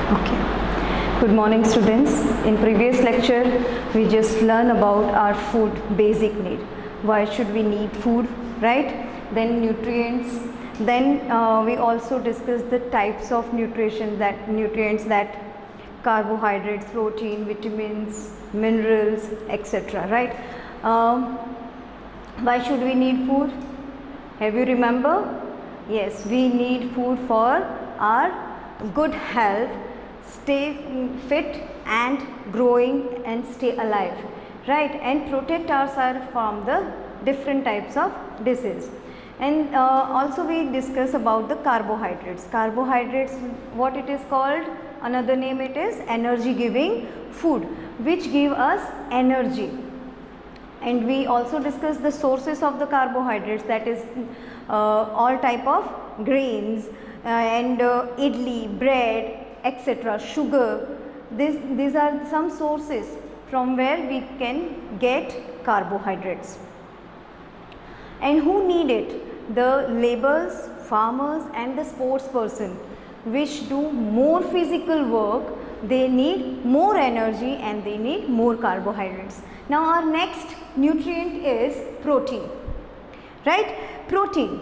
Okay. Good morning, students. In previous lecture, we just learned about our food basic need. Why should we need food, right? Then nutrients. Then we also discussed the types of nutrients that carbohydrates, protein, vitamins, minerals, etc. Right? Why should we need food? Have you remember? Yes, we need food for our good health, stay fit and growing and stay alive, right? And protect ourselves from the different types of disease. And also we discuss about the carbohydrates. Carbohydrates, what it is called? Another name it is energy giving food, which give us energy. And we also discuss the sources of the carbohydrates, that is all type of grains and idli, bread, etc., sugar. These are some sources from where we can get carbohydrates. And who need it? The laborers, farmers and the sports person which do more physical work, they need more energy and they need more carbohydrates. Now our next nutrient is protein, right? Protein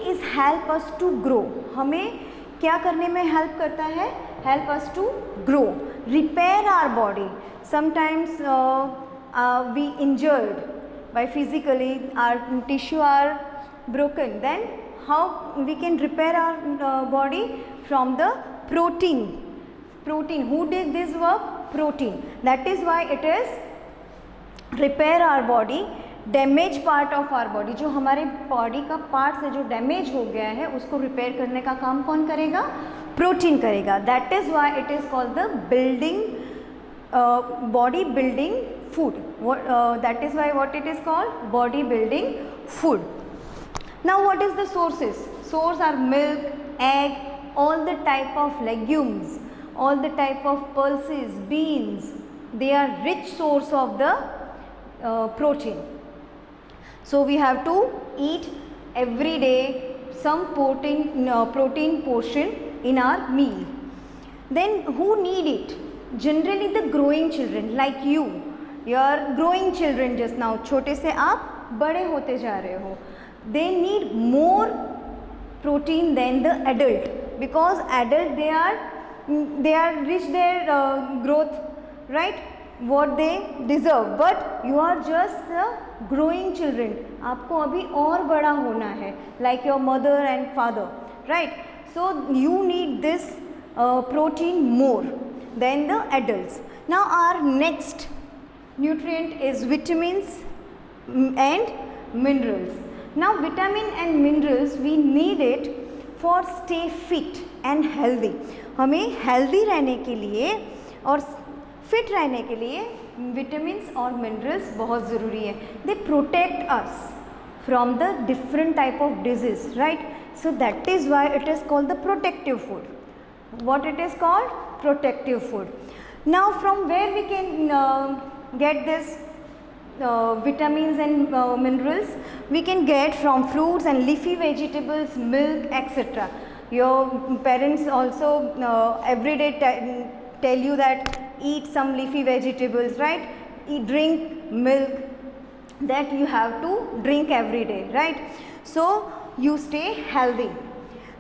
is help us to grow. हमें क्या करने में help करता है? Help us to grow, repair our body. Sometimes we injured by physically, our tissue are broken. Then how we can repair our body? From the protein. Who did this work? Protein. That is why it is repair our body. Damage part of our body, जो हमारे body का part है जो damage हो गया है, उसको repair करने का काम कौन करेगा? प्रोटीन करेगा. That is why it is called the building body building food. That is why what it is called body building food. Now what is the sources? Source are milk, egg, all the type of legumes, all the type of pulses, beans. They are rich source of the protein. So we have to eat every day some protein portion in our meal. Then who need it? Generally the growing children like you. You are growing children just now. छोटे से आप बड़े होते जा रहे हो. They need more protein than the adult, because adult they are reach their growth, right? What they deserve. But you are just the growing children. आपको अभी और बड़ा होना है, like your mother and father, right? So you need this protein more than the adults. Now our next nutrient is vitamins and minerals. Now vitamin and minerals we need it for stay fit and healthy. हमें healthy रहने के लिए और fit रहने के लिए vitamins और minerals बहुत ज़रूरी है. They protect us from the different type of disease, right? So that is why it is called the protective food. what it is called? Protective food. Now from where we can get this vitamins and minerals? We can get from fruits and leafy vegetables, milk, etc. Your parents also every day tell you that eat some leafy vegetables, right? Drink milk, that you have to drink every day, right? So you stay healthy.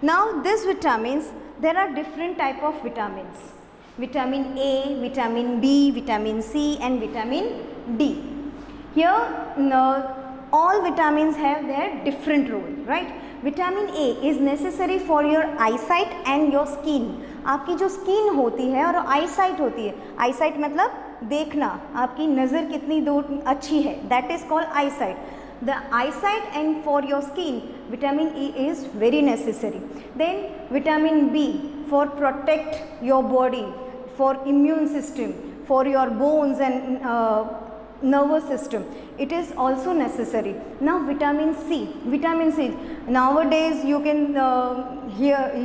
Now these vitamins, there are different type of vitamins. Vitamin A, vitamin B, vitamin C and vitamin D. Here all vitamins have their different role, right? Vitamin A is necessary for your eyesight and your skin. आपकी जो skin होती है और eyesight होती है, eyesight मतलब देखना, आपकी नज़र कितनी दूर अच्छी है, that is called eyesight. The eyesight and for your skin vitamin E is very necessary. Then vitamin B for protect your body, for immune system, for your bones and nervous system, it is also necessary. Now vitamin C, nowadays you can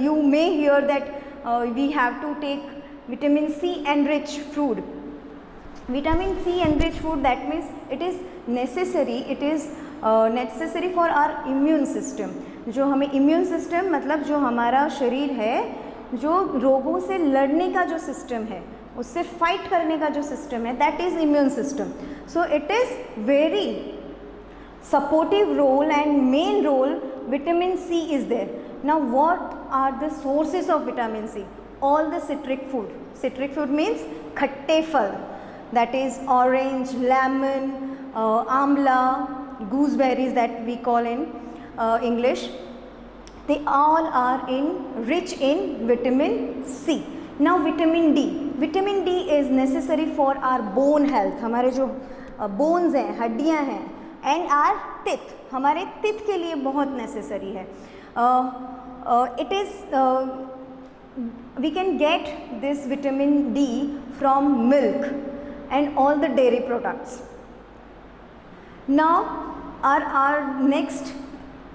you may hear that we have to take vitamin C enriched food. Vitamin C enriched food, that means it is necessary for our immune system. जो हमें immune system मतलब जो हमारा शरीर है जो रोगों से लड़ने का जो सिस्टम है, उससे फाइट करने का जो सिस्टम है, that is immune system. So it is very supportive role and main role vitamin C is there. Now what are the sources of vitamin C? All the citric food. Citric food means khatte phal, that is orange, lemon, amla, gooseberries that we call in English. They all are rich in vitamin C. Now vitamin D. Vitamin D is necessary for our bone health. हमारे जो bones हैं, हड्डियाँ हैं, and our teeth, हमारे teeth के लिए बहुत necessary है. It is we can get this vitamin D from milk and all the dairy products. Now our next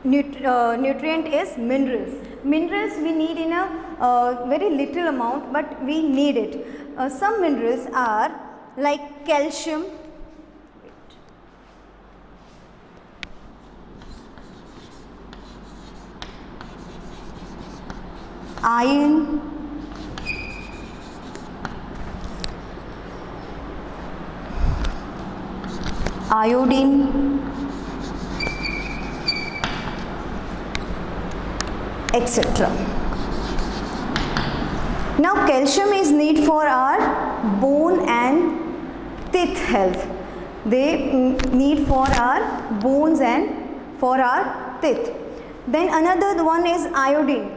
nutrient is minerals. Minerals we need in a very little amount, but we need it. Some minerals are like calcium, iron, iodine, etc. Now calcium is need for our bone and teeth health. They need for our bones and for our teeth. Then another one is iodine.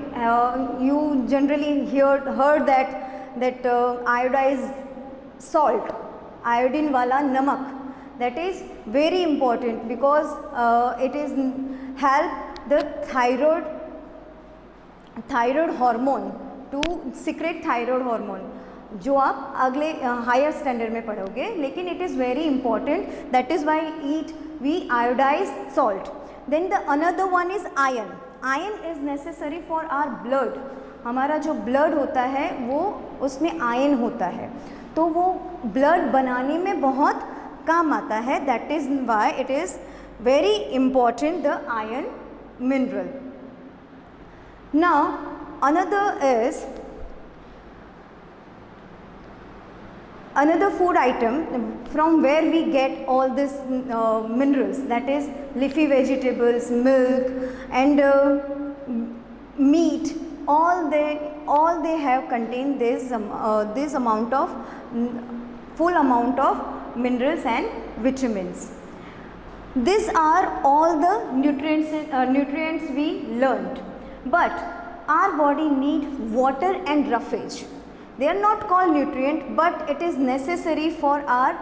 You generally heard that iodized salt, iodine wala namak, that is very important because it is help the thyroid hormone to secrete thyroid hormone, जो आप अगले higher standard में पढ़ोगे, लेकिन it is very important. That is why eat we iodised salt. Then the another one is iron. Iron is necessary for our blood. हमारा जो blood होता है वो उसमें आयरन होता है, तो वो ब्लड बनाने में बहुत काम आता है. That is why it is very important the iron mineral. Now another is another food item from where we get all this minerals, that is leafy vegetables, milk and meat. All they have contained this amount of full amount of minerals and vitamins. These are all the nutrients we learned, but our body need water and roughage. They are not called nutrient, but it is necessary for our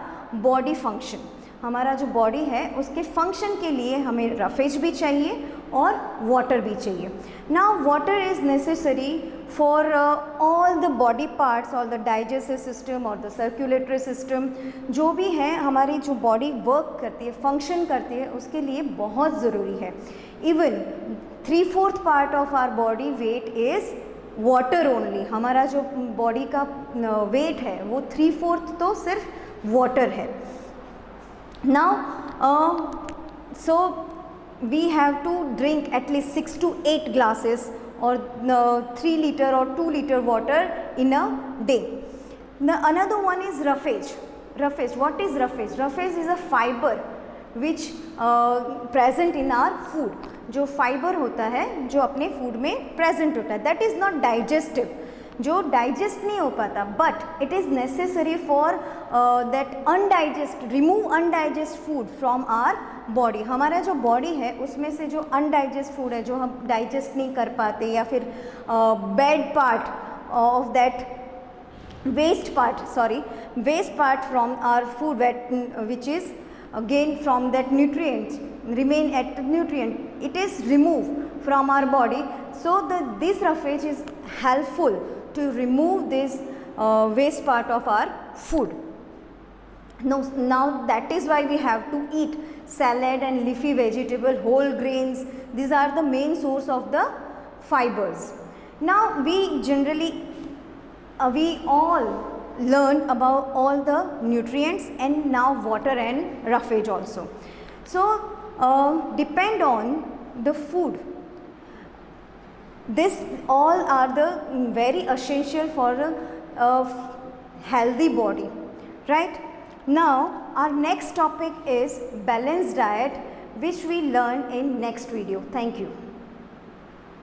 body function. हमारा जो body है उसके function के लिए हमें roughage भी चाहिए और वाटर भी चाहिए. Now water is necessary for all the body parts, all the digestive system और द सर्कुलेटरी सिस्टम. जो भी है हमारी जो बॉडी वर्क करती है, फंक्शन करती है, उसके लिए बहुत ज़रूरी है. Even 3/4 part of our body weight is water only. हमारा जो बॉडी का वेट है वो 3/4 तो सिर्फ वाटर है. Now so we have to drink at least 6 to 8 glasses or 3 liter or 2 liter water in a day. The another one is roughage. Roughage, what is roughage? Roughage is a fiber which present in our food. जो fibre होता है जो अपने food में present होता है, that is not digestive, जो digest नहीं हो पाता, but it is necessary for that remove undigest food from our body. हमारा जो बॉडी है उसमें से जो अनडाइजेस्ट फूड है, जो हम डाइजेस्ट नहीं कर पाते, या फिर bad part of that waste part from our food which is gained from that nutrient, remain at nutrient, it is removed from our body. So this roughage is helpful to remove this waste part of our food. Now that is why we have to eat salad and leafy vegetable, whole grains. These are the main source of the fibers. Now we generally we all learn about all the nutrients and now water and roughage also. So depend on the food. This all are the very essential for a healthy body, right? Now our next topic is balanced diet, which we learn in next video. Thank you.